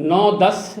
9-10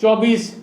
24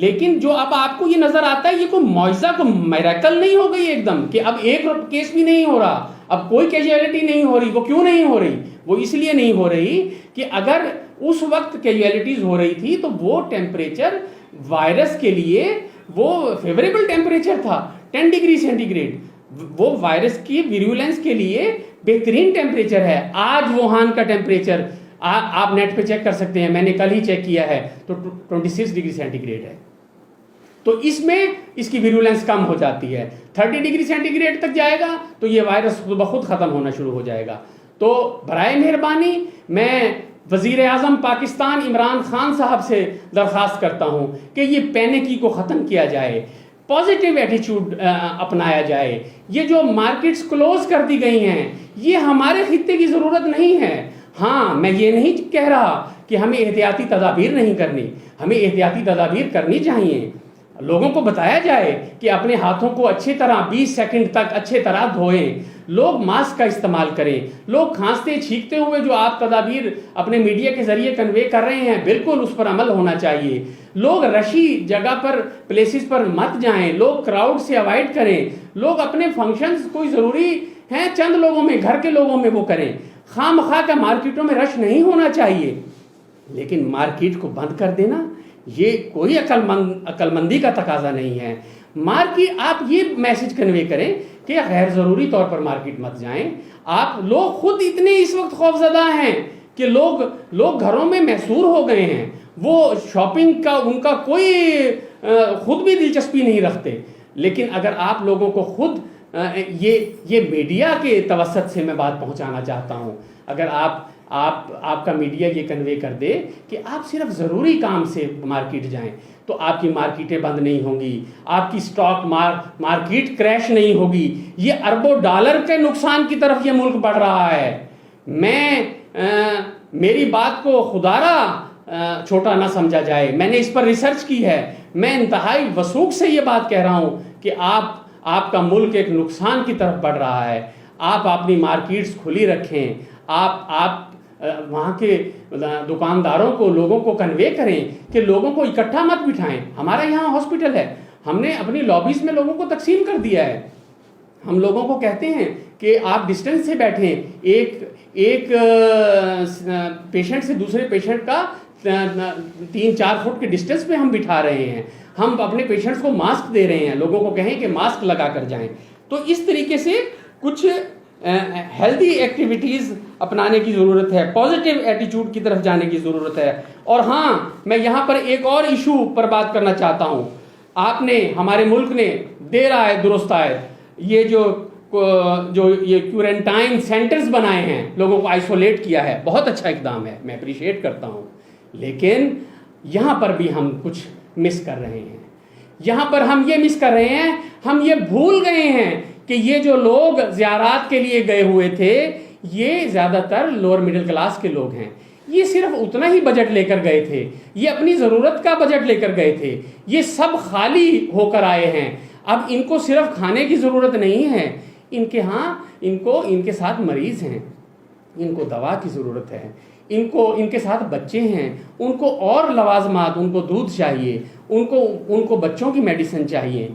لیکن جو اب آپ کو یہ نظر آتا ہے یہ کوئی معجزہ کو میریکل نہیں ہو گئی ایک دم کہ اب ایک کیس بھی نہیں ہو رہا, اب کوئی کیجویلٹی نہیں ہو رہی. وہ کیوں نہیں ہو رہی؟ وہ اس لیے نہیں ہو رہی کہ اگر اس وقت کیجویلٹیز ہو رہی تھی تو وہ ٹیمپریچر وائرس کے لیے وہ فیوریبل ٹیمپریچر تھا 10 ڈگری سینٹی گریڈ. وہ وائرس کی ویریولنس کے لیے بہترین ٹیمپریچر ہے. آج ووہان کا ٹیمپریچر آپ نیٹ پہ چیک کر سکتے ہیں, میں نے کل ہی چیک کیا ہے تو 26 ڈگری سینٹی گریڈ ہے. تو اس میں اس کی ویریولنس کم ہو جاتی ہے. 30 ڈگری سینٹی گریڈ تک جائے گا تو یہ وائرس خود بخود ختم ہونا شروع ہو جائے گا. تو برائے مہربانی میں وزیر اعظم پاکستان عمران خان صاحب سے درخواست کرتا ہوں کہ یہ پینیکی کو ختم کیا جائے, پازیٹیو ایٹیچیوڈ اپنایا جائے. یہ جو مارکیٹس کلوز کر دی گئی ہیں یہ ہمارے خطے کی ضرورت نہیں ہے. ہاں میں یہ نہیں کہہ رہا کہ ہمیں احتیاطی تدابیر نہیں کرنی, ہمیں احتیاطی تدابیر کرنی چاہیے. لوگوں کو بتایا جائے کہ اپنے ہاتھوں کو اچھی طرح 20 سیکنڈ تک اچھے طرح دھوئیں, لوگ ماسک کا استعمال کریں. لوگ کھانستے چھینکتے ہوئے جو آپ تدابیر اپنے میڈیا کے ذریعے کنوے کر رہے ہیں بالکل اس پر عمل ہونا چاہیے. لوگ رشی جگہ پر پلیسز پر مت جائیں, لوگ کراؤڈ سے اوائڈ کریں. لوگ اپنے فنکشنز کوئی ضروری ہیں چند لوگوں میں, گھر کے لوگوں میں وہ کریں. خواہ مخواہ کا مارکیٹوں میں رش نہیں ہونا چاہیے, لیکن مارکیٹ کو بند کر دینا یہ کوئی عقل مندی کا تقاضا نہیں ہے. مارکیٹ آپ یہ میسج کنوے کریں کہ غیر ضروری طور پر مارکیٹ مت جائیں. آپ لوگ خود اتنے اس وقت خوفزدہ ہیں کہ لوگ گھروں میں محصور ہو گئے ہیں. وہ شاپنگ کا ان کا کوئی خود بھی دلچسپی نہیں رکھتے. لیکن اگر آپ لوگوں کو خود یہ میڈیا کے توسط سے میں بات پہنچانا چاہتا ہوں, اگر آپ کا میڈیا یہ کنوے کر دے کہ آپ صرف ضروری کام سے مارکیٹ جائیں تو آپ کی مارکیٹیں بند نہیں ہوں گی, آپ کی سٹاک مارکیٹ کریش نہیں ہوگی. یہ اربوں ڈالر کے نقصان کی طرف یہ ملک بڑھ رہا ہے. میری بات کو خدارا چھوٹا نہ سمجھا جائے, میں نے اس پر ریسرچ کی ہے. میں انتہائی وثوق سے یہ بات کہہ رہا ہوں کہ آپ کا ملک ایک نقصان کی طرف بڑھ رہا ہے. آپ اپنی مارکیٹس کھلی رکھیں, آپ وہاں کے دکانداروں کو لوگوں کو کنوے کریں کہ لوگوں کو اکٹھا مت بٹھائیں. ہمارا یہاں ہاسپٹل ہے, ہم نے اپنی لابیز میں لوگوں کو تقسیم کر دیا ہے. ہم لوگوں کو کہتے ہیں کہ آپ ڈسٹینس سے بیٹھیں, ایک پیشنٹ سے دوسرے پیشنٹ کا 3-4 فٹ کے ڈسٹینس پہ ہم بٹھا رہے ہیں. ہم اپنے پیشنٹس کو ماسک دے رہے ہیں, لوگوں کو کہیں کہ ماسک لگا کر جائیں. تو اس طریقے سے کچھ ہیلدی ایکٹیویٹیز اپنانے کی ضرورت ہے, پازیٹیو ایٹیچیوڈ کی طرف جانے کی ضرورت ہے. اور ہاں میں یہاں پر ایک اور ایشو پر بات کرنا چاہتا ہوں. آپ نے ہمارے ملک نے دیر آئے درست آئے یہ جو یہ کیورنٹائن سینٹرز بنائے ہیں, لوگوں کو آئسولیٹ کیا ہے, بہت اچھا اقدام ہے, میں اپریشیٹ کرتا ہوں. لیکن یہاں پر بھی ہم کچھ مس کر رہے ہیں. یہاں پر ہم یہ مس کر رہے ہیں, ہم یہ بھول گئے ہیں کہ یہ جو لوگ زیارات کے لیے گئے ہوئے تھے یہ زیادہ تر لوور مڈل کلاس کے لوگ ہیں. یہ صرف اتنا ہی بجٹ لے کر گئے تھے, یہ اپنی ضرورت کا بجٹ لے کر گئے تھے. یہ سب خالی ہو کر آئے ہیں. اب ان کو صرف کھانے کی ضرورت نہیں ہے, ان کے ساتھ مریض ہیں, ان کو دوا کی ضرورت ہے, ان کے ساتھ بچے ہیں, ان کو اور لوازمات, ان کو دودھ چاہیے, ان کو بچوں کی میڈیسن چاہیے.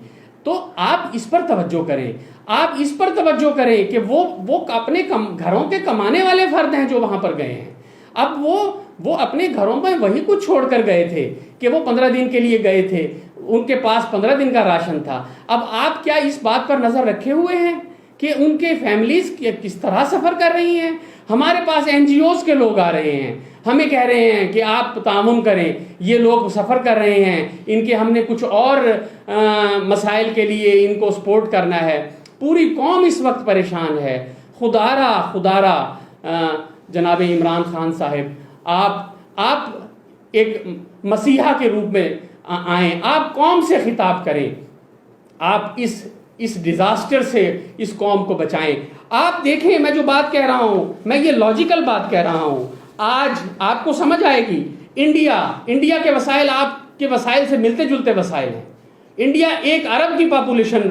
تو آپ اس پر توجہ کریں, آپ اس پر توجہ کریں کہ وہ اپنے گھروں کے کمانے والے فرد ہیں جو وہاں پر گئے ہیں. اب وہ اپنے گھروں میں وہی کچھ چھوڑ کر گئے تھے کہ وہ 15 دن کے لیے گئے تھے, ان کے پاس 15 دن کا راشن تھا. اب آپ کیا اس بات پر نظر رکھے ہوئے ہیں کہ ان کے فیملیز کس طرح سفر کر رہی ہیں؟ ہمارے پاس NGOs کے لوگ آ رہے ہیں, ہمیں کہہ رہے ہیں کہ آپ تعاون کریں, یہ لوگ سفر کر رہے ہیں, ان کے ہم نے کچھ اور مسائل کے لیے ان کو سپورٹ کرنا ہے. پوری قوم اس وقت پریشان ہے. خدارا جناب عمران خان صاحب, آپ ایک مسیحا کے روپ میں آئیں, آپ قوم سے خطاب کریں, آپ اس ڈیزاسٹر سے اس قوم کو بچائیں. آپ دیکھیں, میں جو بات کہہ رہا ہوں میں یہ لاجیکل بات کہہ رہا ہوں. آج آپ کو سمجھ آئے گی. انڈیا کے وسائل آپ کے وسائل سے ملتے جلتے وسائل ہیں. انڈیا 1 ارب کی پاپولیشن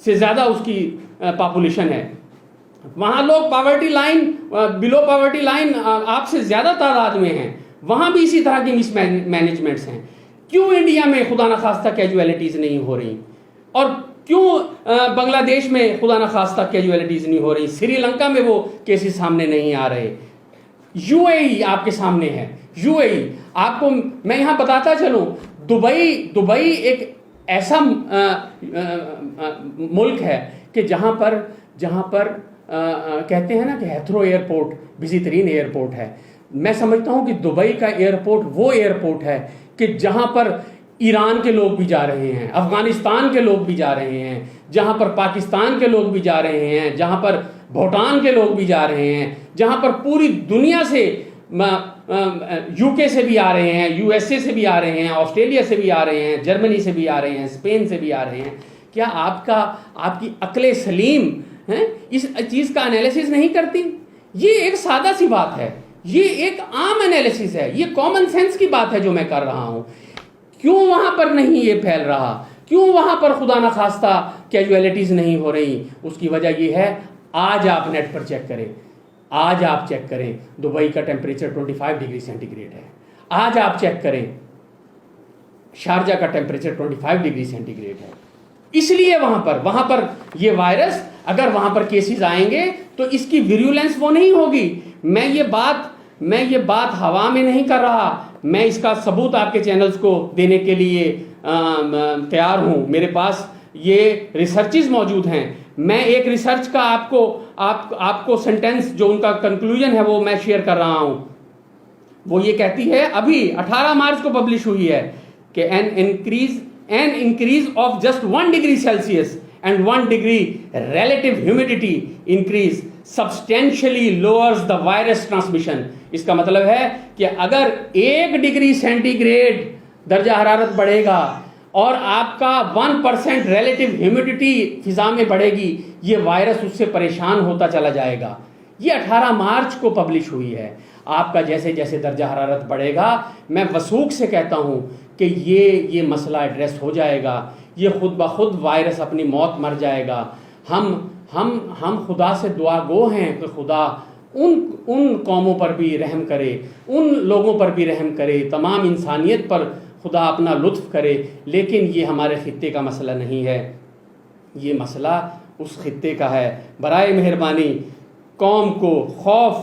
سے زیادہ اس کی پاپولیشن ہے. وہاں لوگ پاورٹی لائن, بلو پاورٹی لائن آپ سے زیادہ تعداد میں ہیں. وہاں بھی اسی طرح کی مس مینجمنٹس ہیں. کیوں انڈیا میں خدا نخواستہ کیجویلٹیز نہیں ہو رہی، اور کیوں بنگلہ دیش میں خدا نخواستہ کیجویلٹیز نہیں ہو رہی، سری لنکا میں وہ کیسز سامنے نہیں آ رہے، یو اے ای آپ کے سامنے ہے، یو اے ای آپ کو میں یہاں بتاتا چلوں، دبئی ایک ایسا ملک ہے کہ جہاں پر کہتے ہیں نا کہ ہیتھرو ایئرپورٹ بزی ترین ایئرپورٹ ہے. میں سمجھتا ہوں کہ دبئی کا ایئرپورٹ وہ ایئرپورٹ ہے کہ جہاں پر ایران کے لوگ بھی جا رہے ہیں، افغانستان کے لوگ بھی جا رہے ہیں، جہاں پر پاکستان کے لوگ بھی جا رہے ہیں، جہاں پر بھوٹان کے لوگ بھی جا رہے ہیں، جہاں پر پوری دنیا سے یو کے سے بھی آ رہے ہیں، یو ایس اے سے بھی آ رہے ہیں، آسٹریلیا سے بھی آ رہے ہیں، جرمنی سے بھی آ رہے ہیں، اسپین سے بھی آ رہے ہیں. کیا آپ کی عقل سلیم اس چیز کا انالیسس نہیں کرتی؟ یہ ایک سادہ سی بات ہے، یہ ایک عام انالیسس ہے، یہ کامن سینس کی بات ہے جو میں کر رہا ہوں. کیوں وہاں پر نہیں یہ پھیل رہا؟ کیوں وہاں پر خدا نخواستہ کیجویلٹیز نہیں ہو رہی؟ اس کی وجہ یہ ہے، آج آپ نیٹ پر چیک کریں، آج آپ چیک کریں دبئی کا ٹیمپریچر 25 ڈگری سینٹی گریڈ ہے. آج آپ چیک کریں شارجہ کا ٹیمپریچر 25 ڈگری سینٹی گریڈ ہے. اس لیے وہاں پر یہ وائرس اگر وہاں پر کیسز آئیں گے تو اس کی ویریولنس وہ نہیں ہوگی. میں یہ بات ہوا میں نہیں کر رہا، میں اس کا ثبوت آپ کے چینلز کو دینے کے لیے تیار ہوں. میرے پاس یہ ریسرچز موجود ہیں. میں ایک ریسرچ کا آپ کو سینٹینس جو ان کا کنکلوژن ہے وہ میں شیئر کر رہا ہوں. وہ یہ کہتی ہے، ابھی 18 مارچ کو پبلش ہوئی ہے، کہ an increase of just 1 degree Celsius and 1 degree relative humidity increase substantially lowers the virus transmission. اس کا مطلب ہے کہ اگر 1 ڈگری سینٹی گریڈ درجہ حرارت بڑھے گا اور آپ کا 1% ریلیٹو ہیومیڈیٹی فضا میں بڑھے گی، یہ وائرس اس سے پریشان ہوتا چلا جائے گا. یہ 18 مارچ کو پبلش ہوئی ہے. آپ کا جیسے جیسے درجہ حرارت بڑھے گا، میں وثوق سے کہتا ہوں کہ یہ مسئلہ ایڈریس ہو جائے گا. یہ خود بخود وائرس اپنی موت مر جائے گا. ہم خدا سے دعا گو ہیں کہ خدا ان قوموں پر بھی رحم کرے، ان لوگوں پر بھی رحم کرے، تمام انسانیت پر خدا اپنا لطف کرے. لیکن یہ ہمارے خطے کا مسئلہ نہیں ہے، یہ مسئلہ اس خطے کا ہے. برائے مہربانی قوم کو خوف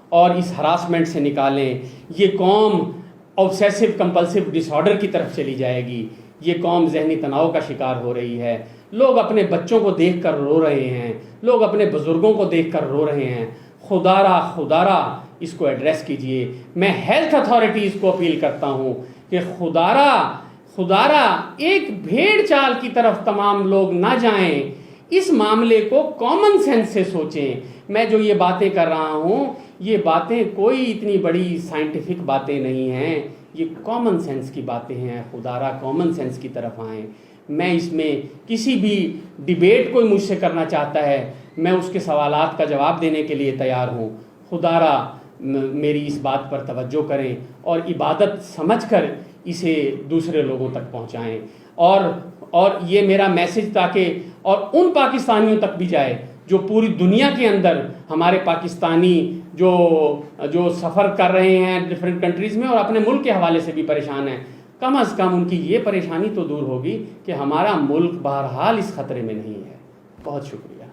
اور اس ہراسمنٹ سے نکالیں. یہ قوم آبسیسو کمپلسو ڈس آرڈر کی طرف چلی جائے گی. یہ قوم ذہنی تناؤ کا شکار ہو رہی ہے. لوگ اپنے بچوں کو دیکھ کر رو رہے ہیں، لوگ اپنے بزرگوں کو دیکھ کر رو رہے ہیں. خدارا اس کو ایڈریس کیجئے. میں ہیلتھ اتھارٹیز کو اپیل کرتا ہوں کہ خدارا ایک بھیڑ چال کی طرف تمام لوگ نہ جائیں. اس معاملے کو کامن سینس سے سوچیں. میں جو یہ باتیں کر رہا ہوں، یہ باتیں کوئی اتنی بڑی سائنٹیفک باتیں نہیں ہیں، یہ کامن سینس کی باتیں ہیں. خدارا کامن سینس کی طرف آئیں. میں اس میں کسی بھی ڈیبیٹ کوئی مجھ سے کرنا چاہتا ہے، میں اس کے سوالات کا جواب دینے کے لیے تیار ہوں. خدارا میری اس بات پر توجہ کریں اور عبادت سمجھ کر اسے دوسرے لوگوں تک پہنچائیں. اور یہ میرا میسج تاکہ اور ان پاکستانیوں تک بھی جائے جو پوری دنیا کے اندر ہمارے پاکستانی جو سفر کر رہے ہیں ڈفرینٹ کنٹریز میں اور اپنے ملک کے حوالے سے بھی پریشان ہیں. کم از کم ان کی یہ پریشانی تو دور ہوگی کہ ہمارا ملک بہرحال اس خطرے میں نہیں ہے. بہت شکریہ.